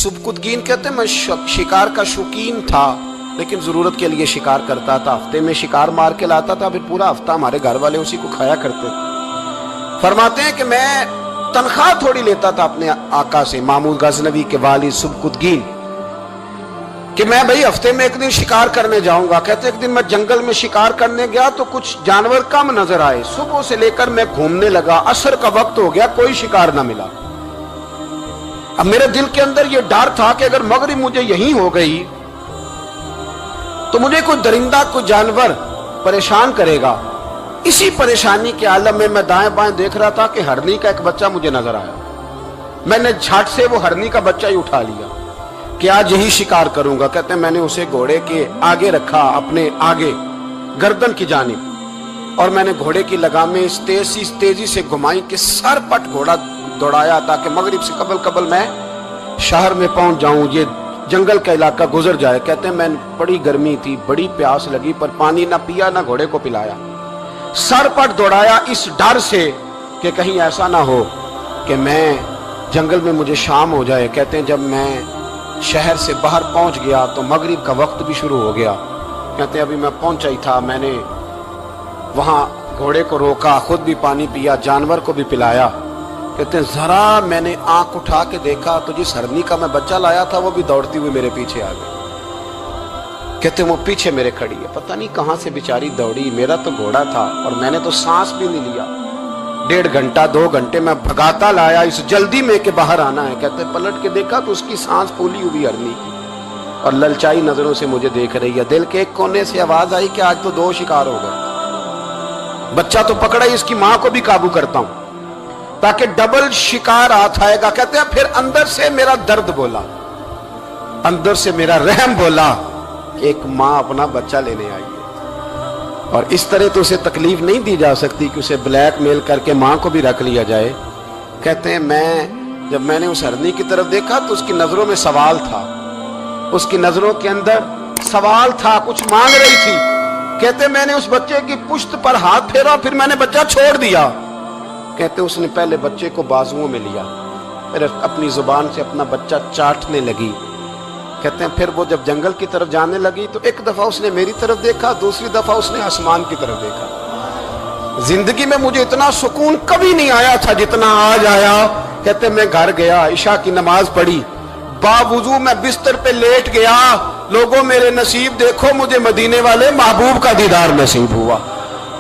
सुबकुतगीन कहते हैं मैं शिकार का शौकीन था, लेकिन जरूरत के लिए शिकार करता था। हफ्ते में शिकार मार के लाता था, फिर पूरा हफ्ता हमारे घर वाले उसी को खाया करते थे। फरमाते हैं कि मैं तनख्वाह थोड़ी लेता था अपने आका से, महमूद गजनवी के वालिद सुबकुतगीन, कि मैं भाई हफ्ते में एक दिन शिकार करने जाऊंगा। कहते एक दिन मैं जंगल में शिकार करने गया तो कुछ जानवर कम नजर आए। सुबह से लेकर मैं घूमने लगा, असर का वक्त हो गया, कोई शिकार ना मिला। अब मेरे दिल के अंदर यह डर था कि अगर मगरिब मुझे यहीं हो गई तो मुझे कोई दरिंदा, कोई जानवर परेशान करेगा। इसी परेशानी के आलम में मैं दाएं बाएं देख रहा था कि हरनी का एक बच्चा मुझे नजर आया। मैंने झट से वो हरनी का बच्चा ही उठा लिया कि आज यही शिकार करूंगा। कहते हैं मैंने उसे घोड़े के आगे रखा, अपने आगे गर्दन की जानिब, और मैंने घोड़े की लगामें इस तेजी से घुमाई कि सर पट घोड़ा दौड़ाया ताकि मगरिब से कबल मैं शहर में पहुंच जाऊं, ये जंगल का इलाका गुजर जाए। कहते हैं मैं बड़ी गर्मी थी, बड़ी प्यास लगी, पर पानी ना पिया ना घोड़े को पिलाया। सर पट दौड़ाया इस डर से कि कहीं ऐसा ना हो कि मैं जंगल में मुझे शाम हो जाए। कहते हैं जब मैं शहर से बाहर पहुंच गया तो मगरिब का वक्त भी शुरू हो गया। कहते हैं अभी मैं पहुंचा ही था, मैंने वहां घोड़े को रोका, खुद भी पानी पिया, जानवर को भी पिलाया। कहते हैं जरा मैंने आंख उठा के देखा तो जिस हरनी का मैं बच्चा लाया था वो भी दौड़ती हुई मेरे पीछे आ गई। कहते हैं वो पीछे मेरे खड़ी है, पता नहीं कहां से बेचारी दौड़ी। मेरा तो घोड़ा था और मैंने तो सांस भी नहीं लिया। 1.5 घंटा 2 घंटे मैं भगाता लाया इस जल्दी में कि बाहर आना है। कहते हैं पलट के देखा तो उसकी सांस फूली हुई हरनी की और ललचाई नजरों से मुझे देख रही है। दिल के एक कोने से आवाज आई कि आज तो 2 शिकार हो गए। बच्चा तो पकड़ा ही, इसकी मां को भी काबू करता हूं ताकि डबल शिकार हाथ आएगा। कहते हैं फिर अंदर से मेरा दर्द बोला, अंदर से मेरा रहम बोला कि एक मां अपना बच्चा लेने आई है और इस तरह तो उसे तकलीफ नहीं दी जा सकती कि उसे ब्लैकमेल करके मां को भी रख लिया जाए। कहते हैं जब मैंने उस हरनी की तरफ देखा तो उसकी नजरों में सवाल था, उसकी नजरों के अंदर सवाल था, कुछ मांग रही थी। कहते मैंने उस बच्चे की पुश्त पर हाथ फेरा, फिर मैंने बच्चा छोड़ दिया। कहते उसने पहले बच्चे को बाजुओं में लिया, फिर अपनी जुबान से अपना बच्चा चाटने लगी। कहते हैं फिर वो जब जंगल की तरफ जाने लगी तो एक दफा उसने मेरी तरफ देखा, दूसरी दफा उसने आसमान की तरफ देखा। जिंदगी में मुझे इतना सुकून कभी नहीं आया था जितना आज आया। कहते मैं घर गया, इशा की नमाज पढ़ी, बावुजू मैं बिस्तर पे लेट गया। लोगों मेरे नसीब देखो, मुझे मदीने वाले महबूब का दीदार नसीब हुआ।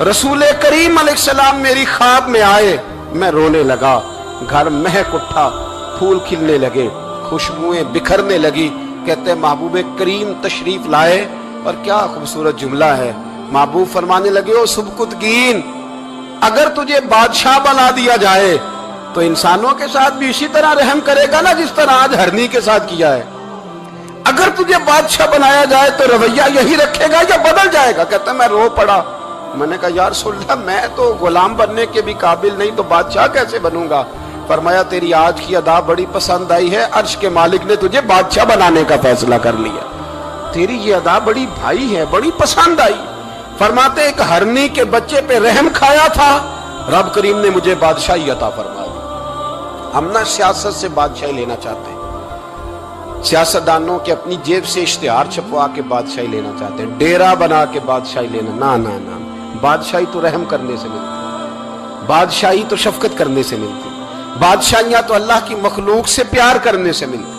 रसूल करीम अलैहिस्सलाम मेरी ख्वाब में आए, मैं रोने लगा। घर महक उठा, फूल खिलने लगे, खुशबुएं बिखरने लगी। कहते हैं महबूब करीम तशरीफ लाए और क्या खूबसूरत जुमला है। महबूब फरमाने लगे ओ सुबकुतगीन, अगर तुझे बादशाह बना दिया जाए तो इंसानों के साथ भी इसी तरह रहम करेगा ना जिस तरह आज हरनी के साथ किया है। अगर तुझे बादशाह बनाया जाए तो रवैया यही रखेगा या बदल जाएगा। कहते मैं रो पड़ा। मैंने कहा यार सुल्ला, मैं तो गुलाम बनने के भी काबिल नहीं, तो बादशाह कैसे बनूंगा। फरमाया तेरी आज की अदा बड़ी पसंद आई है, अर्श के मालिक ने तुझे बादशाह बनाने का फैसला कर लिया। तेरी ये अदा बड़ी भाई है, बड़ी पसंद आई। फरमाते एक हरनी के बच्चे पे रहम खाया था, रब करीम ने मुझे बादशाही अता फरमा दी। हम ना सियासत से बादशाही लेना चाहते हैं, सियासतदानों के अपनी जेब से इश्तिहार छपवा के बादशाही लेना चाहते हैं, डेरा बना के बादशाही लेना। ना ना ना, बादशाही तो रहम करने से मिलती, बादशाही तो शफकत करने से मिलती, बादशाहियां तो अल्लाह की मखलूक से प्यार करने से मिलती।